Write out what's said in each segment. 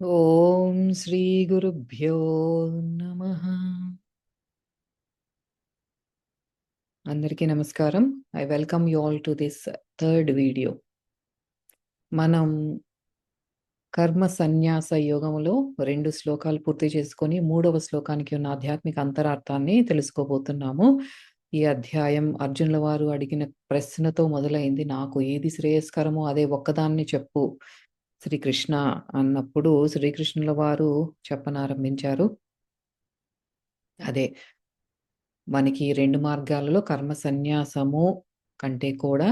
ఓం శ్రీ గురుభ్యో నమః. అందరికీ నమస్కారం. I welcome you all to this third video. మనం కర్మ సన్యాస యోగములో 2 శ్లోకాలు పూర్తి చేసుకొని 3వ శ్లోకానికి ఉన్న ఆధ్యాత్మిక అంతరార్థాన్ని తెలుసుకోబోతున్నాము. ఈ అధ్యాయం అర్జునుల వారు అడిగిన ప్రశ్నతో మొదలైంది. నాకు ఏది శ్రేయస్కరమో అదే ఒక్కదాన్ని చెప్పు శ్రీకృష్ణ అన్నప్పుడు శ్రీకృష్ణుల వారు చెప్పనారంభించారు. అదే మనకి 2 మార్గాలలో కర్మ సన్యాసము కంటే కూడా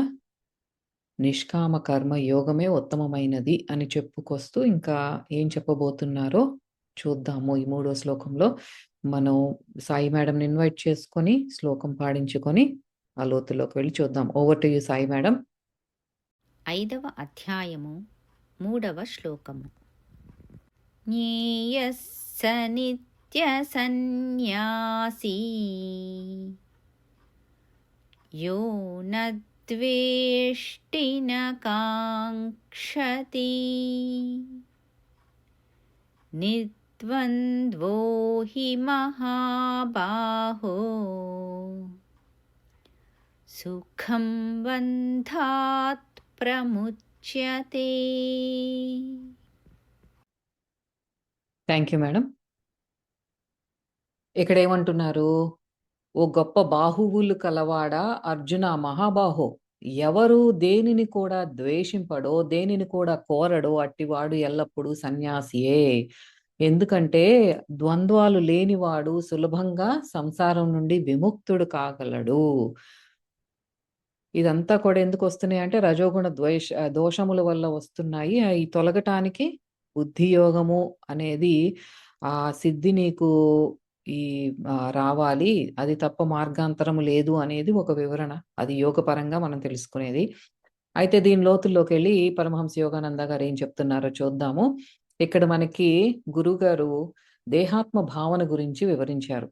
నిష్కామ కర్మ యోగమే ఉత్తమమైనది అని చెప్పుకొస్తూ ఇంకా ఏం చెప్పబోతున్నారో చూద్దాము. ఈ 3వ శ్లోకంలో మనం సాయి మేడంని ఇన్వైట్ చేసుకొని శ్లోకం పాడించుకొని ఆ లోతులోకి వెళ్ళి చూద్దాం. Over to you Sai madam. 5వ అధ్యాయము 3వ శ్లోకము. జ్ఞేయః స నిత్య సన్యాసీ యో న ద్వేష్టి న కాంక్షతి నిర్ద్వంద్వో హి మహాబాహో సుఖం బంధాత్ ప్రముచ్యతే. Thank you madam. ఇక్కడ ఏమంటున్నారు? ఓ గొప్ప బాహువులు కలవాడా అర్జున మహాబాహో, ఎవరు దేనిని కూడా ద్వేషింపడో దేనిని కూడా కోరడో అట్టివాడు ఎల్లప్పుడూ సన్యాసియే. ఎందుకంటే ద్వంద్వాలు లేనివాడు సులభంగా సంసారం నుండి విముక్తుడు కాగలడు. ఇదంతా కూడా ఎందుకు వస్తున్నాయి అంటే రజోగుణ దోషముల వల్ల వస్తున్నాయి. అవి తొలగటానికి బుద్ధి యోగము అనేది ఆ సిద్ధి నీకు ఈ రావాలి. అది తప్ప మార్గాంతరము లేదు అనేది ఒక వివరణ. అది యోగపరంగా మనం తెలుసుకునేది. అయితే దీని లోతుల్లోకెళ్ళి పరమహంస యోగానంద గారు ఏం చెప్తున్నారో చూద్దాము. ఇక్కడ మనకి గురువుగారు దేహాత్మ భావన గురించి వివరించారు.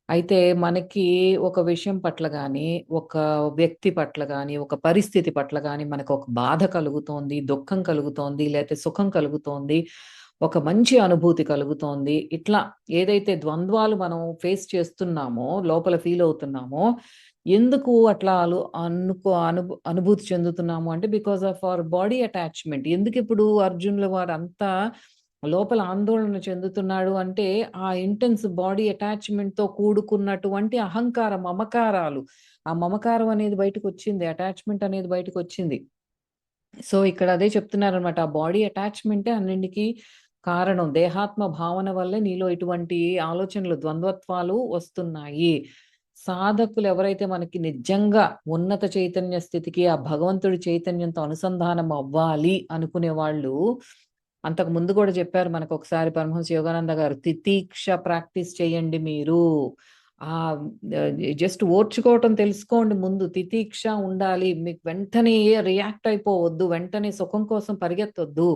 అయితే మనకి ఒక విషయం పట్ల గాని, ఒక వ్యక్తి పట్ల గాని, ఒక పరిస్థితి పట్ల గాని మనకొక బాధ కలుగుతోంది, దుఃఖం కలుగుతోంది, లేతే సుఖం కలుగుతోంది, ఒక మంచి అనుభూతి కలుగుతోంది. ఇట్లా ఏదైతే ద్వంద్వాలు మనం ఫేస్ చేస్తున్నామో, లోపల ఫీల్ అవుతున్నామో, ఎందుకు అట్లా అనుభూతి చెందుతున్నాము అంటే because of our body attachment. ఎందుకిప్పుడు అర్జునుల వారంతా లోపల ఆందోళన చెందుతున్నాడు అంటే, ఆ ఇంటెన్స్ బాడీ అటాచ్‌మెంట్‌తో కూడుకున్నటువంటి అహంకార మమకారాలు. ఆ మమకారం అనేది బయటకొచ్చింది. అటాచ్‌మెంట్ అనేది బయటకొచ్చింది. సో, ఇక్కడ అదే చెప్తున్నారనమాట. ఆ బాడీ అటాచ్‌మెంటే అన్నింటికి కారణం. దేహాత్మ భావన వల్లే నీలో ఇటువంటి ఆలోచనలు, ద్వంద్వత్వాలు వస్తున్నాయి. సాధకులు ఎవరైతే మనకి నిజంగా ఉన్నత చైతన్య స్థితికి, ఆ భగవంతుడి చైతన్యంతో అనుసంధానం అవ్వాలి అనుకునే వాళ్ళు, అంతకు ముందు కూడా చెప్పారు మనకొకసారి పరమహంస యోగానంద గారు. తితీక్ష ప్రాక్టీస్ చేయండి మీరు. ఆహ్, జస్ట్ ఓర్చుకోవటం తెలుసుకోండి ముందు. తితీక్ష ఉండాలి. మీకు వెంటనే రియాక్ట్ అయిపోవద్దు. వెంటనే సుఖం కోసం పరిగెత్తొద్దు.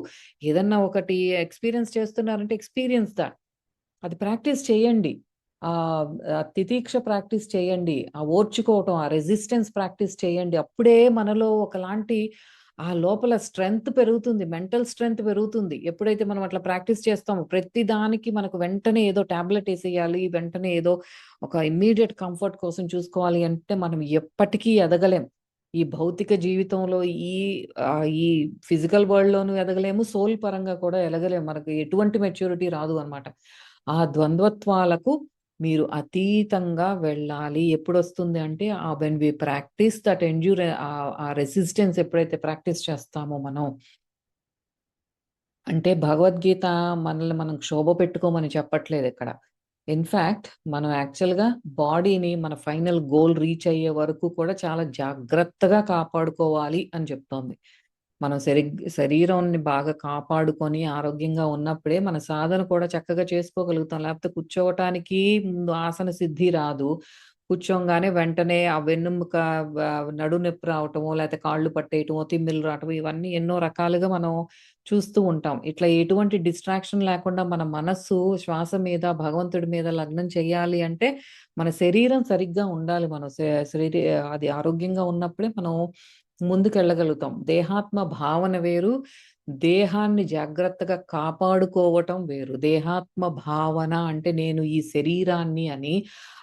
ఏదన్నా ఒకటి ఎక్స్‌పీరియన్స్ చేస్తున్నారంటే ఎక్స్‌పీరియన్స్ థట్. అది ప్రాక్టీస్ చేయండి. తితీక్ష ప్రాక్టీస్ చేయండి. ఆ ఓర్చుకోవటం, ఆ రెసిస్టెన్స్ ప్రాక్టీస్ చేయండి. అప్పుడే మనలో ఒకలాంటి ఆ లోపల స్ట్రెంగ్త్ పెరుగుతుంది. మెంటల్ స్ట్రెంగ్త్ పెరుగుతుంది. ఎప్పుడైతే మనం అట్లా ప్రాక్టీస్ చేస్తామో, ప్రతి దానికి మనకు వెంటనే ఏదో టాబ్లెట్ ఏసేయాలి, వెంటనే ఏదో ఒక ఇమ్మీడియేట్ కంఫర్ట్ కోసం చూసుకోవాలి అంటే మనం ఎప్పటికీ ఎదగలేం. ఈ భౌతిక జీవితంలో ఈ ఫిజికల్ వరల్డ్‌లోనూ ఎదగలేము. సోల్ పరంగా కూడా ఎదగలేము. మనకు ఎటువంటి మెచ్యూరిటీ రాదు అన్నమాట. ఆ ద్వంద్వత్వాలకు మీరు అతీతంగా వెళ్ళాలి. ఎప్పుడొస్తుంది అంటే వెన్ వి ప్రాక్టీస్ దట్ ఆ రెసిస్టెన్స్ ఎప్పుడైతే ప్రాక్టీస్ చేస్తామో మనం, అంటే భగవద్గీత మనల్ని మనం క్షోభ పెట్టుకోమని చెప్పట్లేదిక్కడ. ఇన్‌ఫాక్ట్ మనం యాక్చువల్‌గా బాడీని మన ఫైనల్ గోల్ రీచ్ అయ్యే వరకు కూడా చాలా జాగ్రత్తగా కాపాడుకోవాలి అని చెప్తోంది. మనం శరీరాన్ని బాగా కాపాడుకొని ఆరోగ్యంగా ఉన్నప్పుడే మన సాధన కూడా చక్కగా చేసుకోగలుగుతాం. లేకపోతే కూర్చోవటానికి ముందు ఆసన సిద్ధి రాదు. కూర్చోంగానే వెంటనే ఆ వెన్నెముక నడుము నొప్పి రావటమో, లేతే కాళ్ళు పట్టేయటమో, తిమ్మిర్లు రావటమో ఇవన్నీ ఎన్నో రకాలుగా మనం చూస్తూ ఉంటాం. ఇట్లా ఎటువంటి డిస్ట్రాక్షన్ లేకుండా మన మనస్సు శ్వాస మీద, భగవంతుడి మీద లగ్నం చేయాలి అంటే మన శరీరం సరిగ్గా ఉండాలి. మనం అది ఆరోగ్యంగా ఉన్నప్పుడే మనం ముందుకెళ్ళగలుగుతాం. దేహాత్మ భావన వేరు, దేహాన్ని జాగ్రత్తగా కాపాడుకోవటం వేరు. దేహాత్మ భావన అంటే నేను ఈ శరీరాన్ని అని,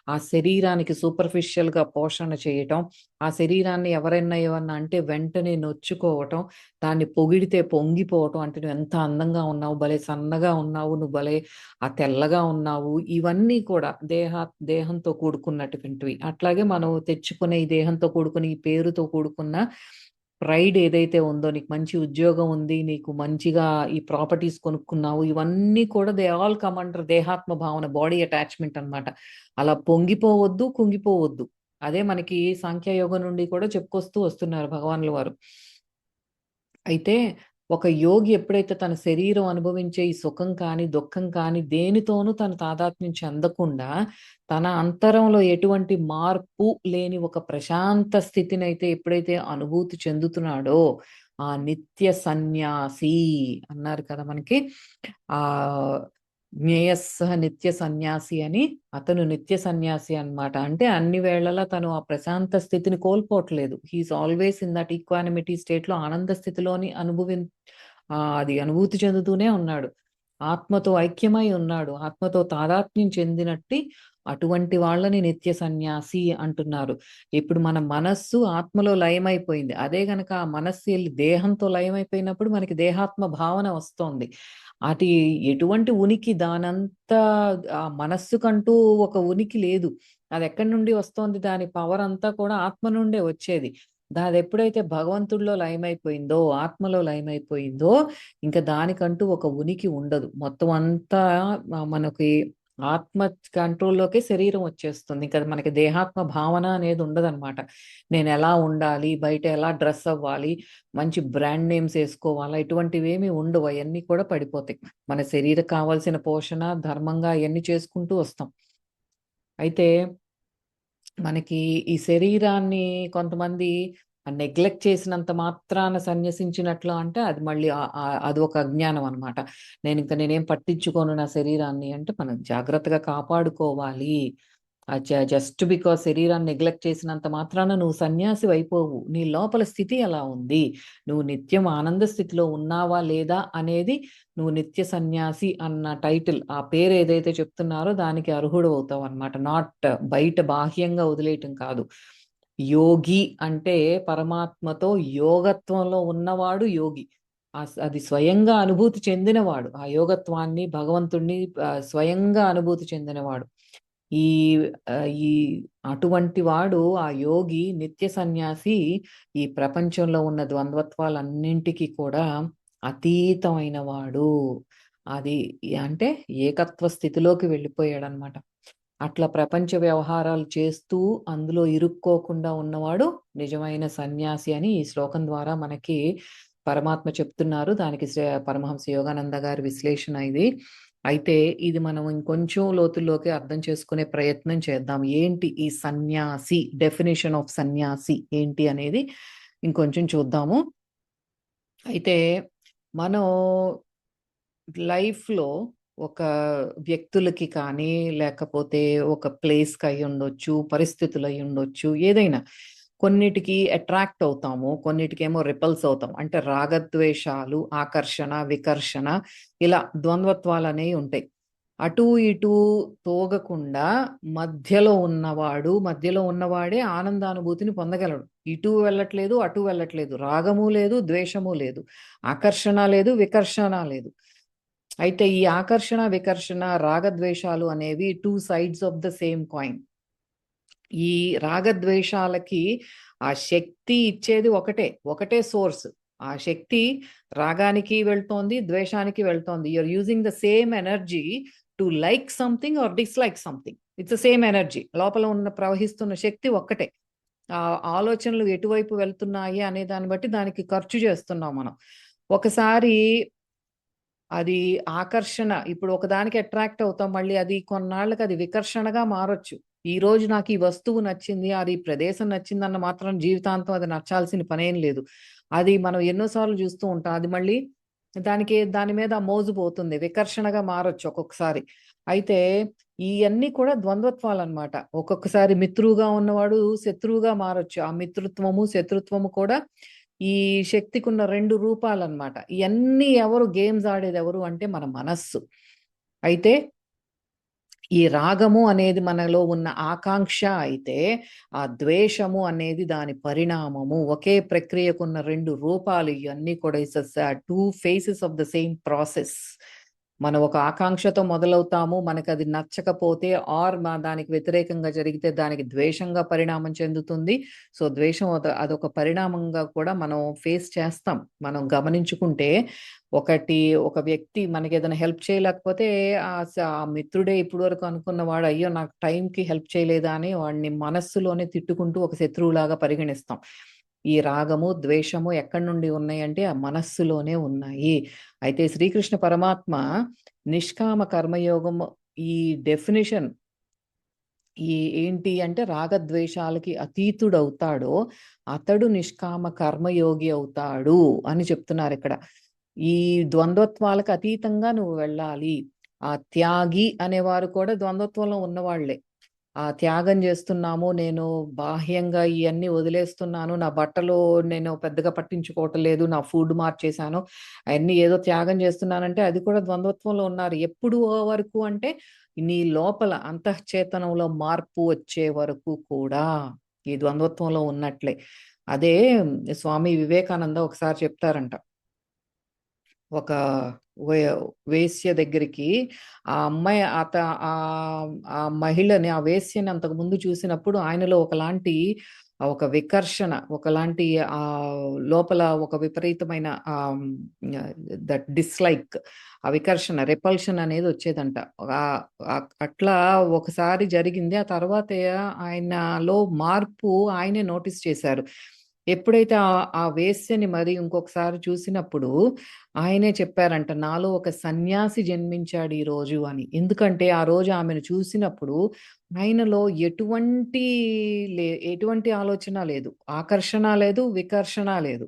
ఆ శరీరానికి సూపర్ఫిషియల్‌గా పోషణ చేయటం, ఆ శరీరాన్ని ఎవరైనా ఏమన్నా అంటే వెంటనే నొచ్చుకోవటం, దాన్ని పొగిడితే పొంగిపోవటం, అంటే "నువ్వెంత అందంగా ఉన్నావు, భలే సన్నగా ఉన్నావు, నువ్వు భలే తెల్లగా ఉన్నావు." ఇవన్నీ కూడా దేహంతో కూడుకున్నటువంటివి. అట్లాగే మనం తెచ్చుకునే ఈ దేహంతో కూడుకున్న, ఈ పేరుతో కూడుకున్న ప్రైడ్ ఏదైతే ఉందో, నీకు మంచి ఉద్యోగం ఉంది, నీకు మంచిగా ఈ ప్రాపర్టీస్ కొనుక్కున్నావు, ఇవన్నీ కూడా దే ఆల్ కమ్ అండర్ దేహాత్మ భావన, బాడీ అటాచ్‌మెంట్ అన్నమాట. అలా పొంగిపోవద్దు, కుంగిపోవద్దు. అదే మనకి సాంఖ్యయోగం నుండి కూడా చెప్పుకొస్తూ వస్తున్నారు భగవాన్ల వారు. అయితే ఒక యోగి ఎప్పుడైతే తన శరీరం అనుభవించే ఈ సుఖం కానీ, దుఃఖం కానీ దేనితోనూ తను తాదాత్మ్యం చెందకుండా, తన అంతరంలో ఎటువంటి మార్పు లేని ఒక ప్రశాంత స్థితినైతే ఎప్పుడైతే అనుభూతి చెందుతున్నాడో, ఆ నిత్య సన్యాసి అన్నారు కదా మనకి. ఆహ్, జ్ఞేయస్సహ నిత్య సన్యాసి అని, అతను నిత్య సన్యాసి అన్నమాట. అంటే అన్ని వేళలా తను ఆ ప్రశాంత స్థితిని కోల్పోవట్లేదు. He is always in that equanimity స్టేట్‌లో, ఆనంద స్థితిలోని అది అనుభూతి చెందుతూనే ఉన్నాడు. ఆత్మతో ఐక్యమై ఉన్నాడు. ఆత్మతో తాదాత్మ్యం చెందినట్టి అటువంటి వాళ్ళని నిత్య సన్యాసి అంటున్నారు. ఇప్పుడు మన మనస్సు ఆత్మలో లయమైపోయింది. అదే గనక ఆ మనస్సు ఎళ్లి దేహంతో లయమైపోయినప్పుడు మనకి దేహాత్మ భావన వస్తోంది. అది ఎటువంటి ఉనికి దానంతా, ఆ మనస్సుకంటూ ఒక ఉనికి లేదు. అదెక్కడి నుండి వస్తోంది? దాని పవర్ అంతా కూడా ఆత్మ నుండే వచ్చేది. అదెప్పుడైతే భగవంతుడిలో లయమైపోయిందో, ఆత్మలో లయమైపోయిందో, ఇంక దానికంటూ ఒక ఉనికి ఉండదు. మొత్తం అంతా మనకి ఆత్మ కంట్రోల్‌లోకే శరీరం వచ్చేస్తుంది. ఇంక మనకి దేహాత్మ భావన అనేది ఉండదనమాట. నేనెలా ఉండాలి? బయట ఎలా డ్రెస్ అవ్వాలి? మంచి బ్రాండ్ నేమ్స్ ఏసుకోవాలా? ఇటువంటివేమి ఉండవు. అయన్నీ కూడా పడిపోతాయి. మన శరీరకి కావాల్సిన పోషణ, ధర్మంగా అయన్నీ చేసుకుంటూ వస్తాం. అయితే మనకి ఈ శరీరాన్ని కొంతమంది నెగ్లెక్ట్ చేసినంత మాత్రాన సన్యసించినట్లు అంటే అది మళ్ళీ అదొక అజ్ఞానం అన్నమాట. నేనేం పట్టించుకోను నా శరీరాన్ని అంటే, మనం జాగ్రత్తగా కాపాడుకోవాలి. జస్ట్ బికాజ్ శరీరాన్ని నెగ్లెక్ట్ చేసినంత మాత్రాన నువ్వు సన్యాసివైపోవు. నీ లోపల స్థితి ఎలా ఉంది? నువ్వు నిత్యం ఆనంద స్థితిలో ఉన్నావా లేదా అనేది, నువ్వు నిత్య సన్యాసి అన్న టైటిల్, ఆ పేరు ఏదైతే చెప్తున్నారో దానికి అర్హుడవుతావన్నమాట. నాట్ బయట బాహ్యంగా వదిలేయటం కాదు. యోగి అంటే పరమాత్మతో యోగత్వంలో ఉన్నవాడు యోగి. అది స్వయంగా అనుభూతి చెందినవాడు. ఆ యోగత్వాన్ని, భగవంతుడిని స్వయంగా అనుభూతి చెందినవాడు. ఈ ఈ అటువంటి వాడు, ఆ యోగి, నిత్య సన్యాసి, ఈ ప్రపంచంలో ఉన్న ద్వంద్వత్వాలన్నింటికి కూడా అతీతమైన వాడు. అది అంటే ఏకత్వ స్థితిలోకి వెళ్ళిపోయాడనమాట. అట్లా ప్రపంచ వ్యవహారాలు చేస్తూ అందులో ఇరుక్కోకుండా ఉన్నవాడు నిజమైన సన్యాసి అని ఈ శ్లోకం ద్వారా మనకి పరమాత్మ చెప్తున్నారు. దానికి పరమహంస యోగానంద గారి విశ్లేషణ ఇది. అయితే ఇది మనం ఇంకొంచెం లోతుల్లోకి అర్థం చేసుకునే ప్రయత్నం చేద్దాం. ఏంటి ఈ సన్యాసి? డెఫినిషన్ ఆఫ్ సన్యాసి ఏంటి అనేది ఇంకొంచెం చూద్దాము. అయితే మనం లైఫ్‌లో ఒక వ్యక్తులకి కానీ, లేకపోతే ఒక ప్లేస్‌కి అయ్యుండొచ్చు, పరిస్థితులు అయ్యుండొచ్చు, ఏదైనా. కొన్నిటికి అట్రాక్ట్ అవుతాము. కొన్నిటికేమో రిపల్స్ అవుతాం. అంటే రాగద్వేషాలు, ఆకర్షణ, వికర్షణ, ఇలా ద్వంద్వత్వాలనేవి ఉంటాయి. అటూ ఇటూ తోగకుండా మధ్యలో ఉన్నవాడే ఆనందానుభూతిని పొందగలడు. ఇటూ వెళ్ళట్లేదు, అటూ వెళ్ళట్లేదు. రాగము లేదు, ద్వేషము లేదు. ఆకర్షణ లేదు, వికర్షణ లేదు. అయితే ఈ ఆకర్షణ, వికర్షణ, రాగద్వేషాలు అనేవి 2 sides of the same coin. ఈ రాగద్వేషాలకి ఆ శక్తి ఇచ్చేది ఒకటే సోర్స్. ఆ శక్తి రాగానికి వెళ్తోంది, ద్వేషానికి వెళ్తోంది. You are using the same energy to like something or dislike something. It's the same energy. లోపల ప్రవహిస్తున్న శక్తి ఒక్కటే. ఆలోచనలు ఎటువైపు వెళ్తున్నాయి అనే దాన్ని బట్టి దానికి ఖర్చు చేస్తున్నాం మనం. ఒకసారి అది ఆకర్షణ, ఇప్పుడు ఒకదానికి అట్రాక్ట్ అవుతాం. మళ్ళీ అది కొన్నాళ్ళకి అది వికర్షణగా మారొచ్చు. ఈరోజు నాకు ఈ వస్తువు నచ్చింది, అది ప్రదేశం నచ్చిందన్న మాత్రం జీవితాంతం అది నచ్చాల్సిన పనేం లేదు. అది మనం ఎన్నో సార్లు చూస్తూ ఉంటాం. అది మళ్ళీ దాని మీద మోజు పోతుంది. వికర్షణగా మారొచ్చు ఒక్కొక్కసారి. అయితే ఇయన్నీ కూడా ద్వంద్వత్వాలన్నమాట. ఒక్కొక్కసారి మిత్రువుగా ఉన్నవాడు శత్రువుగా మారొచ్చు. ఆ మిత్రుత్వము, శత్రుత్వము కూడా ఈ శక్తికున్న 2 రూపాలన్నమాట. ఇయన్నీ ఎవరు గేమ్స్ ఆడేదెవరు అంటే మన మనస్సు. అయితే ఈ రాగము అనేది మనలో ఉన్న ఆకాంక్ష అయితే, ఆ ద్వేషము అనేది దాని పరిణామము. ఒకే ప్రక్రియకున్న 2 రూపాలు ఇయన్నీ కూడా it's 2 faces of the same process. మనం ఒక ఆకాంక్షతో మొదలవుతాము. మనకది నచ్చకపోతే దానికి వ్యతిరేకంగా జరిగితే దానికి ద్వేషంగా పరిణామం చెందుతుంది. సో, ద్వేషం అదొక పరిణామంగా కూడా మనం ఫేస్ చేస్తాం. మనం గమనించుకుంటే ఒక వ్యక్తి మనకేదైనా హెల్ప్ చేయలేకపోతే ఆ మిత్రుడే ఇప్పటి వరకు అనుకున్నవాడు అయ్యో నాకు టైంకి హెల్ప్ చేయలేదా అని వాడిని మనస్సులోనే తిట్టుకుంటూ ఒక శత్రువులాగా పరిగణిస్తాం. ఈ రాగము, ద్వేషము ఎక్కడి నుండి ఉన్నాయంటే ఆ మనస్సులోనే ఉన్నాయి. అయితే శ్రీకృష్ణ పరమాత్మ నిష్కామ కర్మయోగము ఈ డెఫినిషన్ ఏంటి అంటే రాగద్వేషాలకి అతీతుడవుతాడో అతడు నిష్కామ కర్మయోగి అవుతాడు అని చెప్తున్నారిక్కడ. ఈ ద్వంద్వత్వాలకు అతీతంగా నువ్వు వెళ్ళాలి. ఆ త్యాగి అనేవారు కూడా ద్వంద్వత్వంలో ఉన్నవాళ్లే. ఆ త్యాగం చేస్తున్నాము, నేను బాహ్యంగా ఇయన్నీ వదిలేస్తున్నాను, నా బట్టలు నేను పెద్దగా పట్టించుకోవటం లేదు, నా ఫుడ్ మార్చేశాను, అయన్నీ ఏదో త్యాగం చేస్తున్నానంటే అది కూడా ద్వంద్వత్వంలో ఉన్నారు. ఎప్పుడు వరకు అంటే నీ లోపల అంతఃచేతనంలో మార్పు వచ్చే వరకు కూడా ఈ ద్వంద్వత్వంలో ఉన్నట్లే. అదే స్వామి వివేకానంద ఒకసారి చెప్తారంట. ఒక వేశ్య దగ్గరికి ఆ అమ్మాయి ఆ మహిళని, ఆ వేశ్యని అంతకుముందు చూసినప్పుడు ఆయనలో ఒక వికర్షణ, ఒకలాంటి లోపల ఒక విపరీతమైన దట్ డిస్లైక్, ఆ వికర్షణ, రెపల్షన్ అనేది వచ్చేదంట. అట్లా ఒకసారి జరిగింది. ఆ తర్వాత ఆయనలో మార్పు ఆయనే నోటీస్ చేశారు. ఎప్పుడైతే ఆ వేశ్యని మరి ఇంకొకసారి చూసినప్పుడు ఆయనే చెప్పారంట, నాలో ఒక సన్యాసి జన్మించాడు ఈ రోజు అని. ఎందుకంటే ఆ రోజు ఆమెను చూసినప్పుడు ఆయనలో ఎటువంటి ఆలోచన లేదు, ఆకర్షణ లేదు, వికర్షణ లేదు.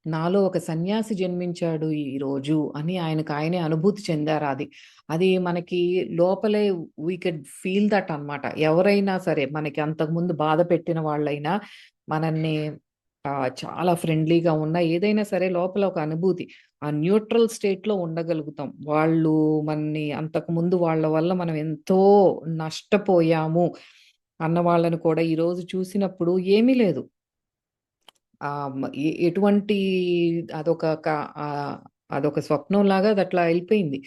నాలో ఒక సన్యాసి జన్మించాడు ఈ రోజు అని ఆయనే అనుభూతి చెందారు. అది మనకి లోపలే వీ కెడ్ ఫీల్ దట్ అన్నమాట. ఎవరైనా సరే మనకి అంతకుముందు బాధ పెట్టిన వాళ్ళైనా మనల్ని చాలా ఫ్రెండ్లీగా ఉన్నా ఏదైనా సరే లోపల ఒక అనుభూతి, ఆ న్యూట్రల్ స్టేట్ లో ఉండగలుగుతాం. వాళ్ళు మనని అంతకుముందు వాళ్ళ వల్ల మనం ఎంతో నష్టపోయాము అన్న వాళ్ళని కూడా ఈ రోజు చూసినప్పుడు ఏమీ లేదు, ఎటువంటి అదొక అదొక స్వప్నంలాగా అది అట్లా వెళ్ళిపోయింది.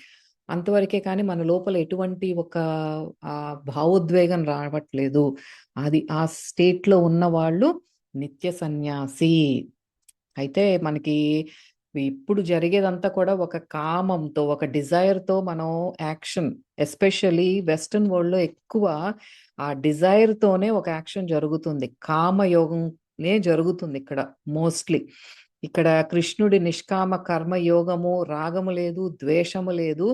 అంతవరకే కానీ మన లోపల ఎటువంటి ఒక భావోద్వేగం రావట్లేదు. అది ఆ స్టేట్ లో ఉన్న వాళ్ళు నిత్య సన్యాసి. అయితే మనకి ఇప్పుడు జరిగేదంతా కూడా ఒక కామంతో, ఒక డిజైర్‌తో మనం యాక్షన్, ఎస్పెషల్లీ వెస్టర్న్ వరల్డ్‌లో ఎక్కువ ఆ డిజైర్‌తోనే ఒక యాక్షన్ జరుగుతుంది. కామయోగంనే జరుగుతుంది ఇక్కడ మోస్ట్‌లీ. ఇక్కడ కృష్ణుడి నిష్కామ కర్మ యోగము, రాగము లేదు, ద్వేషము లేదు.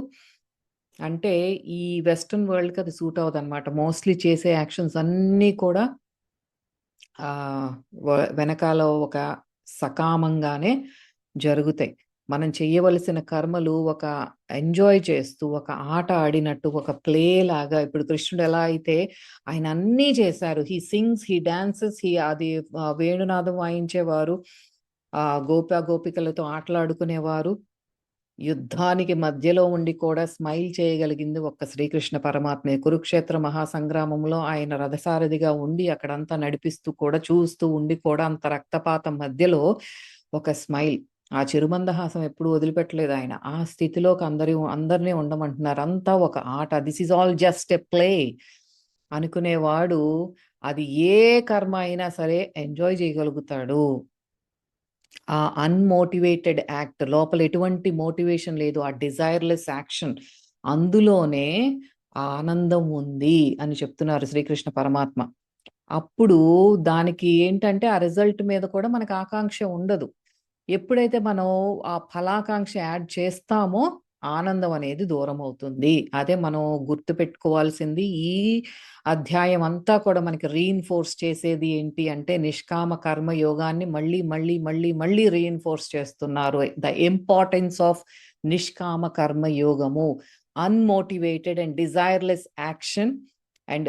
అంటే ఈ వెస్టర్న్ వరల్డ్‌కి అది సూట్ అవ్వదన్నమాట. మోస్ట్‌లీ చేసే యాక్షన్స్ అన్నీ కూడా వెనకాల ఒక సకామంగానే జరుగుతాయి. మనం చేయవలసిన కర్మలు ఒక ఎంజాయ్ చేస్తూ, ఒక ఆట ఆడినట్టు, ఒక ప్లే లాగా. ఇప్పుడు కృష్ణుడు ఎలా అయితే ఆయన అన్నీ చేశారు. హీ సింగ్స్, హీ డాన్సెస్, వేణునాదం వాయించేవారు, గోపికలతో ఆటలాడుకునేవారు. యుద్ధానికి మధ్యలో ఉండి కూడా స్మైల్ చేయగలిగింది ఒక్క శ్రీకృష్ణ పరమాత్మే. కురుక్షేత్ర మహాసంగ్రామంలో ఆయన రథసారథిగా ఉండి అక్కడంతా నడిపిస్తూ కూడా, చూస్తూ ఉండి కూడా అంత రక్తపాతం మధ్యలో ఒక స్మైల్, ఆ చిరుమందహాసం ఎప్పుడు వదిలిపెట్టలేదు ఆయన. ఆ స్థితిలోకి అందరినీ ఉండమంటున్నారు. అంతా ఒక ఆట. This is all just a play అనుకునేవాడు అది ఏ కర్మ అయినా సరే ఎంజాయ్ చేయగలుగుతాడు. ఆ అన్‌మోటివేటెడ్ యాక్ట్, లోపల ఎటువంటి మోటివేషన్ లేదు, ఆ డిజైర్‌లెస్ యాక్షన్, అందులోనే ఆనందం ఉంది అని చెప్తున్నారు శ్రీకృష్ణ పరమాత్మ. అప్పుడు దానికి ఏంటంటే ఆ రిజల్ట్ మీద కూడా మనకు ఆకాంక్ష ఉండదు. ఎప్పుడైతే మనం ఆ ఫలాకాంక్ష యాడ్ చేస్తామో ఆనందం అనేది దూరమవుతుంది. అదే మనం గుర్తుపెట్టుకోవాల్సింది. ఈ అధ్యాయం అంతా కూడా మనకి రీఇన్ఫోర్స్ చేసేది ఏంటి అంటే నిష్కామ కర్మ యోగాన్ని మళ్ళీ రీఇన్ఫోర్స్ చేస్తున్నారు. ద ఇంపార్టెన్స్ ఆఫ్ నిష్కామ కర్మ యోగము, unmotivated and desireless action and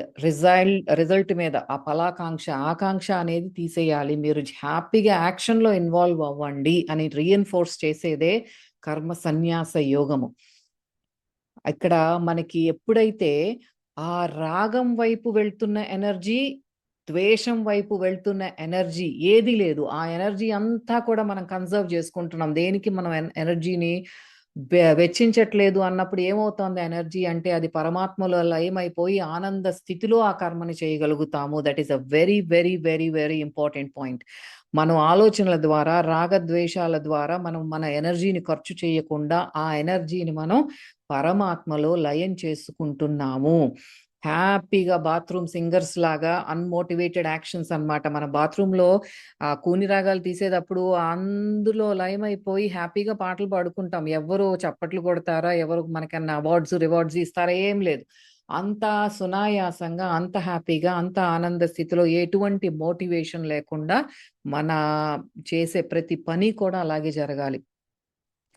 result మీద ఆ ఫలాకాంక్ష, ఆకాంక్ష అనేది తీసేయాలి. మీరు హ్యాపీగా యాక్షన్‌లో ఇన్వాల్వ్ అవ్వండి అని రీఎన్ఫోర్స్ చేసేదే కర్మ సన్యాస యోగము. ఇక్కడ మనకి ఎప్పుడైతే ఆ రాగం వైపు వెళ్తున్న ఎనర్జీ, ద్వేషం వైపు వెళ్తున్న ఎనర్జీ ఏది లేదు. ఆ ఎనర్జీ అంతా కూడా మనం కన్జర్వ్ చేసుకుంటున్నాం. దేనికి మనం ఎనర్జీని వెచ్చించట్లేదు అన్నప్పుడు ఏమవుతోంది ఎనర్జీ అంటే అది పరమాత్మలో లయమైపోయి ఆనంద స్థితిలో ఆ కర్మని చేయగలుగుతాము. That is a very very very very important point. మనం ఆలోచనల ద్వారా, రాగద్వేషాల ద్వారా మనం మన ఎనర్జీని ఖర్చు చేయకుండా ఆ ఎనర్జీని మనం పరమాత్మలో లయం చేసుకుంటున్నాము. హ్యాపీగా బాత్రూమ్ సింగర్స్ లాగా అన్మోటివేటెడ్ యాక్షన్స్ అన్నమాట. మన బాత్రూంలో కూని రాగాలు తీసేటప్పుడు అందులో లయమైపోయి హ్యాపీగా పాటలు పాడుకుంటాం. ఎవరు చప్పట్లు కొడతారా, ఎవరు మనకన్నా అవార్డ్స్, రివార్డ్స్ ఇస్తారా, ఏం లేదు. అంత సునాయాసంగా, అంత హ్యాపీగా, అంత ఆనంద స్థితిలో ఎటువంటి మోటివేషన్ లేకుండా మన చేసే ప్రతి పని కూడా అలాగే జరగాలి.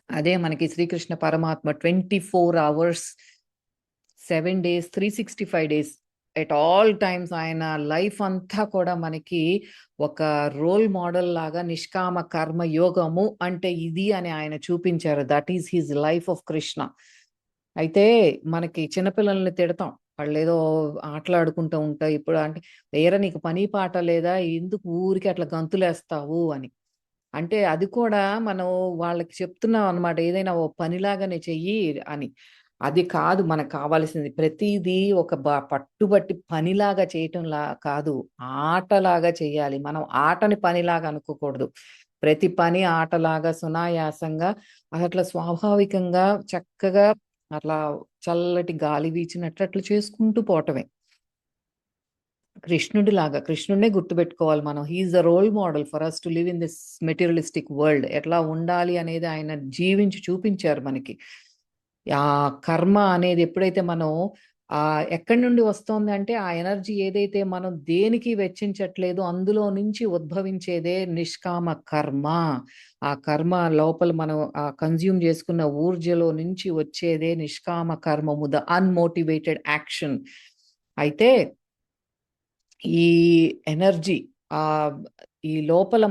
అదే మనకి శ్రీకృష్ణ పరమాత్మ 24 hours 7 days 365 days at all times ఆయన లైఫ్ అంతా కూడా మనకి ఒక రోల్ మోడల్ లాగా నిష్కామ కర్మ యోగము అంటే ఇది అని ఆయన చూపించారు. That is his life of Krishna. అయితే మనకి చిన్నపిల్లల్ని తిడతాం. వాళ్ళేదో ఆటలాడుకుంటూ ఉంటాయి. ఇప్పుడు అంటే "ఏరా నీకు పని పాట లేదా? ఎందుకు ఊరికే అట్లా గంతులేస్తావు" అని. అంటే అది కూడా మనం వాళ్ళకి చెప్తున్నాం అన్నమాట. ఏదైనా ఓ పనిలాగానే చెయ్యి అని. అది కాదు మనకు కావాల్సింది. ప్రతీదీ ఒక పట్టుబట్టి పనిలాగా చేయటంలా కాదు. ఆటలాగా చేయాలి. మనం ఆటని పనిలాగా అనుకోకూడదు. ప్రతి పని ఆటలాగా సునాయాసంగా అట్లా స్వాభావికంగా చక్కగా అట్లా చల్లటి గాలి వీచినట్లు అట్లా చేసుకుంటూ పోవటమే. కృష్ణుడినే గుర్తుపెట్టుకోవాలి మనం. He is the role model for us to live in this materialistic world. ఎట్లా ఉండాలి అనేది ఆయన జీవించి చూపించారు మనకి. ఆ కర్మ అనేది ఎప్పుడైతే మనం ఎక్కడి నుండి వస్తోంది అంటే ఆ ఎనర్జీ ఏదైతే మనం దేనికి వెచ్చించట్లేదో అందులో నుంచి ఉద్భవించేదే నిష్కామ కర్మ. ఆ కర్మ లోపల మనం కన్జ్యూమ్ చేసుకున్న ఊర్జలో నుంచి వచ్చేదే నిష్కామ కర్మము, ద అన్మోటివేటెడ్ యాక్షన్. అయితే ఈ ఎనర్జీ ఈ లోపల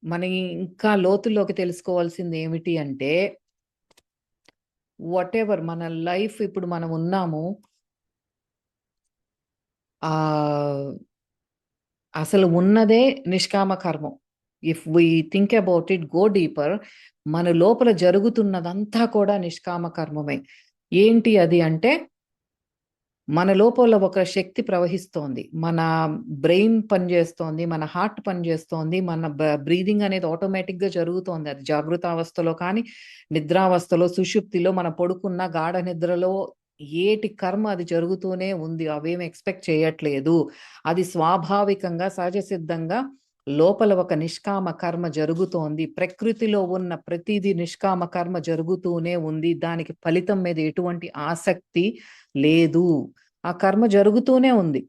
మనం ఇంకా లోతుల్లోకి తెలుసుకోవాల్సింది ఏమిటి అంటే వాటెవర్ మన లైఫ్ ఇప్పుడు మనం ఉన్నాము. అసలు ఉన్నదే నిష్కామ కర్మం. If we think about it, go deeper, మన లోపల జరుగుతున్నదంతా కూడా నిష్కామ కర్మమే. ఏంటి అది అంటే మన లోపల ఒక శక్తి ప్రవహిస్తోంది. మన బ్రెయిన్ పనిచేస్తోంది. మన హార్ట్ పనిచేస్తోంది. మన బ్రీదింగ్ అనేది ఆటోమేటిక్‌గా జరుగుతోంది. అది జాగృతావస్థలో కానీ, నిద్రావస్థలో, సుషుప్తిలో, మనం పడుకున్న గాఢ నిద్రలో ఏటి కర్మ అది జరుగుతూనే ఉంది. అవేమి ఎక్స్‌పెక్ట్ చేయట్లేదు. అది స్వాభావికంగా, సహజ సిద్ధంగా లోపల ఒక నిష్కామ కర్మ జరుగుతోంది. ప్రకృతిలో ఉన్న ప్రతీదీ నిష్కామ కర్మ జరుగుతూనే ఉంది. దానికి ఫలితం మీద ఎటువంటి ఆసక్తి లేదు. ఆ కర్మ జరుగుతూనే ఉంది.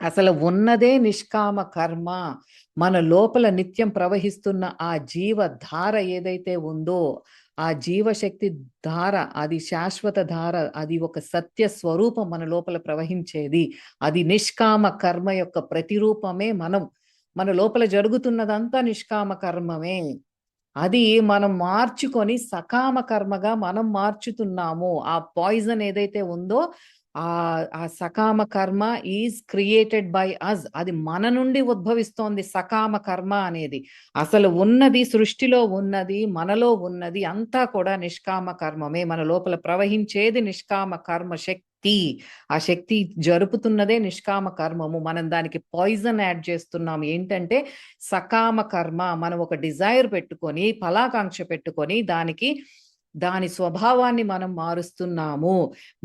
అసలు ఉన్నదే నిష్కామ కర్మ. మన లోపల నిత్యం ప్రవహిస్తున్న ఆ జీవధార ఏదైతే ఉందో, ఆ జీవశక్తి ధార, అది శాశ్వత ధార, అది ఒక సత్య స్వరూపం మన లోపల ప్రవహించేది. అది నిష్కామ కర్మ యొక్క ప్రతిరూపమే మనం. మన లోపల జరుగుతున్నదంతా నిష్కామ కర్మమే. అది మనం మార్చుకొని సకామ కర్మగా మనం మార్చుతున్నాము. ఆ పాయిజన్ ఏదైతే ఉందో ఆ సకామ కర్మ ఈజ్ క్రియేటెడ్ బై అస్. అది మన నుండి ఉద్భవిస్తోంది సకామ కర్మ అనేది. అసలు ఉన్నది, సృష్టిలో ఉన్నది, మనలో ఉన్నది అంతా కూడా నిష్కామ కర్మమే. మన లోపల ప్రవహించేది నిష్కామ కర్మ శక్తి. ఆ శక్తి జరుపుతున్నదే నిష్కామ కర్మము. మనం దానికి పాయిజన్ యాడ్ చేస్తున్నాం. ఏంటంటే సకామ కర్మ. మనం ఒక డిజైర్ పెట్టుకొని, ఫలాకాంక్ష పెట్టుకొని దాని స్వభావాన్ని మనం మారుస్తున్నాము.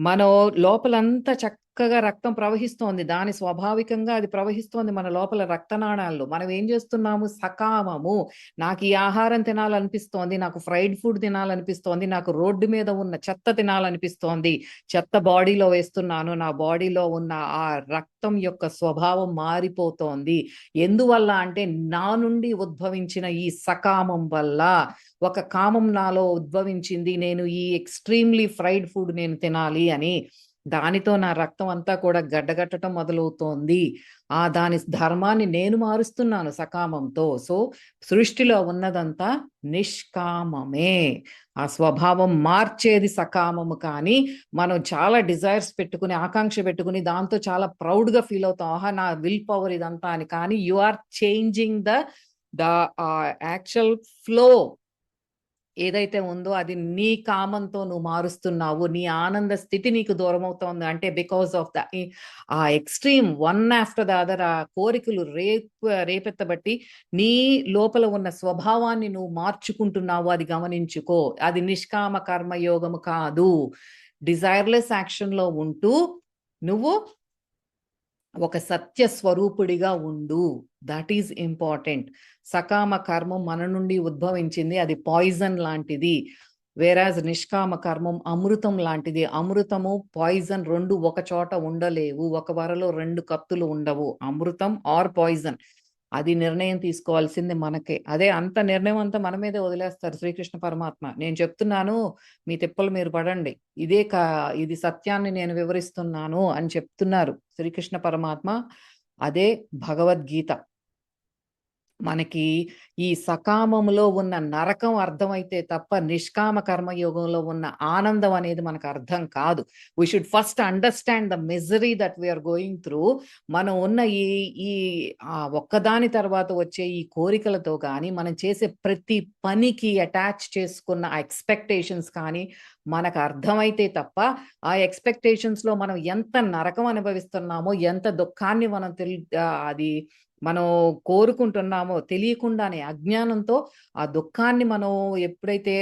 మనం లోపలంతా చక్కగా రక్తం ప్రవహిస్తోంది. దాని స్వాభావికంగా అది ప్రవహిస్తోంది మన లోపల రక్తనాళాల్లో. మనం ఏం చేస్తున్నాము? సకామము. నాకు ఈ ఆహారం తినాలనిపిస్తోంది, నాకు ఫ్రైడ్ ఫుడ్ తినాలనిపిస్తోంది, నాకు రోడ్డు మీద ఉన్న చెత్త తినాలనిపిస్తోంది, చెత్త బాడీలో వేస్తున్నాను, నా బాడీలో ఉన్న ఆ రక్తం యొక్క స్వభావం మారిపోతోంది. ఎందువల్ల అంటే నా నుండి ఉద్భవించిన ఈ సకామం వల్ల. ఒక కామం నాలో ఉద్భవించింది, నేను ఈ ఎక్స్ట్రీమ్లీ ఫ్రైడ్ ఫుడ్ నేను తినాలి అని. దానితో నా రక్తం అంతా కూడా గడ్డగట్టడం మొదలవుతోంది. దాని ధర్మాన్ని నేను మారుస్తున్నాను సకామంతో. సో, సృష్టిలో ఉన్నదంతా నిష్కామమే. ఆ స్వభావం మార్చేది సకామము కానీ, మనం చాలా డిజైర్స్ పెట్టుకుని, ఆకాంక్ష పెట్టుకుని, దాంతో చాలా ప్రౌడ్‌గా ఫీల్ అవుతాం. ఆహా! నా విల్ పవర్ ఇదంతా అని. కానీ you are changing the actual flow ఏదైతే ఉందో అది నీ కామంతో నువ్వు మారుస్తున్నావు. నీ ఆనంద స్థితి నీకు దూరమవుతోంది. అంటే బికాస్ ఆఫ్ ఆ extreme one after the other ఆ కోరికలు రేపెత్తబట్టి నీ లోపల ఉన్న స్వభావాన్ని నువ్వు మార్చుకుంటున్నావు. అది గమనించుకో. అది నిష్కామ కర్మయోగము కాదు. డిజైర్‌లెస్ యాక్షన్‌లో ఉంటూ నువ్వు ఒక సత్య స్వరూపుడిగా ఉండు. That is important. సకామ కర్మం మన నుండి ఉద్భవించింది. అది పాయిజన్ లాంటిది. వేరాజ్ నిష్కామ కర్మం అమృతం లాంటిది. అమృతము, పాయిజన్ 2 ఒక చోట ఉండలేవు. ఒక వరలో 2 కత్తులు ఉండవు. అమృతం ఆర్ పాయిజన్. అది నిర్ణయం తీసుకోవాల్సింది మనకే. అదే అంత నిర్ణయం అంతా మన మీదే వదిలేస్తారు శ్రీకృష్ణ పరమాత్మ. నేను చెప్తున్నాను, మీ తిప్పలు మీరు పడండి. ఇది సత్యాన్ని నేను వివరిస్తున్నాను అని చెప్తున్నారు శ్రీకృష్ణ పరమాత్మ. అదే భగవద్గీత. మనకి ఈ సకామములో ఉన్న నరకం అర్థమైతే తప్ప నిష్కామ కర్మయోగంలో ఉన్న ఆనందం అనేది మనకు అర్థం కాదు. We should first understand the misery that we are going through. మనం ఉన్న ఈ ఈ ఒక్కదాని తర్వాత వచ్చే ఈ కోరికలతో కానీ, మనం చేసే ప్రతి పనికి అటాచ్ చేసుకున్న ఆ ఎక్స్పెక్టేషన్స్ కానీ మనకు అర్థమైతే తప్ప, ఆ ఎక్స్పెక్టేషన్స్‌లో మనం ఎంత నరకం అనుభవిస్తున్నామో, ఎంత దుఃఖాన్ని మనం మనం కోరుకుంటున్నామో తెలియకుండానే అజ్ఞానంతో ఆ దుఃఖాన్ని మనం ఎప్పుడైతే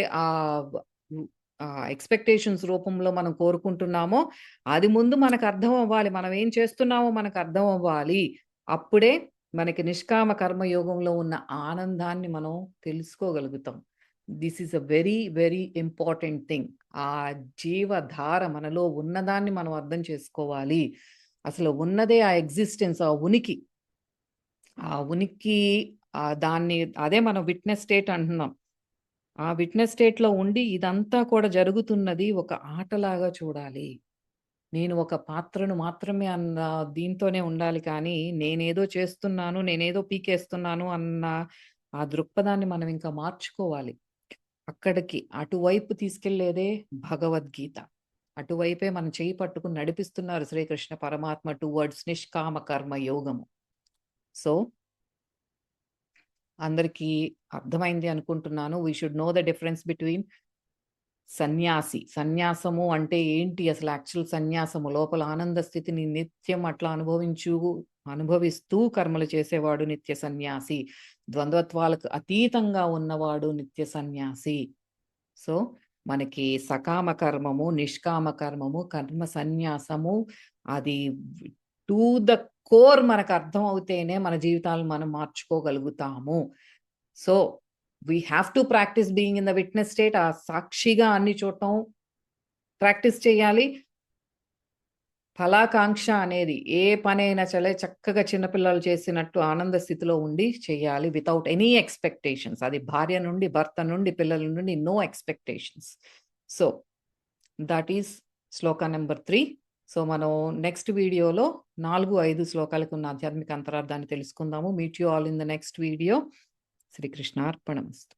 ఎక్స్పెక్టేషన్స్ రూపంలో మనం కోరుకుంటున్నామో అది ముందు మనకు అర్థం అవ్వాలి. మనం ఏం చేస్తున్నామో మనకు అర్థం అవ్వాలి. అప్పుడే మనకి నిష్కామ కర్మయోగంలో ఉన్న ఆనందాన్ని మనం తెలుసుకోగలుగుతాం. This is a very very important thing. ఆ జీవధార మనలో ఉన్నదాన్ని మనం అర్థం చేసుకోవాలి. అసలు ఉన్నదే ఆ ఎగ్జిస్టెన్స్, ఆ ఉనికి. ఆ ఉనికి దాన్ని అదే మనం విట్నెస్ స్టేట్ అంటున్నాం. ఆ విట్నెస్ స్టేట్‌లో ఉండి ఇదంతా కూడా జరుగుతున్నది ఒక ఆటలాగా చూడాలి. నేను ఒక పాత్రను మాత్రమే అన్న దీంతోనే ఉండాలి కానీ, నేనేదో చేస్తున్నాను, నేనేదో పీకేస్తున్నాను అన్న ఆ దృక్పథాన్ని మనం ఇంకా మార్చుకోవాలి. అక్కడికి అటువైపు తీసుకెళ్లేదే భగవద్గీత. అటువైపే మన చెయ్యి పట్టుకుని నడిపిస్తున్నారు శ్రీకృష్ణ పరమాత్మ టువర్డ్స్ నిష్కామ కర్మ యోగము. సో అందరికీ అర్థమైంది అనుకుంటున్నాను. We should know the difference between sanyasi. సన్యాసము అంటే ఏంటి అసలు యాక్చువల్ సన్యాసము? లోపల ఆనంద స్థితిని నిత్యం అట్లా అనుభవిస్తూ కర్మలు చేసేవాడు నిత్య సన్యాసి. ద్వంద్వత్వాలకు అతీతంగా ఉన్నవాడు నిత్య సన్యాసి. సో, మనకి సకామ కర్మము, నిష్కామ కర్మము, కర్మ సన్యాసము అది టు ద కోర్ మనకు అర్థం అవుతేనే మన జీవితాలను మనం మార్చుకోగలుగుతాము. So, we have to practise being in the witness state. ఆ సాక్షిగా అన్ని చూడటం ప్రాక్టీస్ చేయాలి. ఫలాకాంక్ష అనేది ఏ పనైనా చక్కగా చిన్నపిల్లలు చేసినట్టు ఆనంద స్థితిలో ఉండి చేయాలి. Without any expectations. అది భార్య నుండి, భర్త నుండి, పిల్లల నుండి no expectations. So, that is shloka number 3. So, మనం నెక్స్ట్ వీడియోలో 4, 5 శ్లోకాలకు ఉన్న ఆధ్యాత్మిక అంతరార్థాన్ని తెలుసుకుందాము. Meet you all in the next video. శ్రీకృష్ణార్పణమస్తు.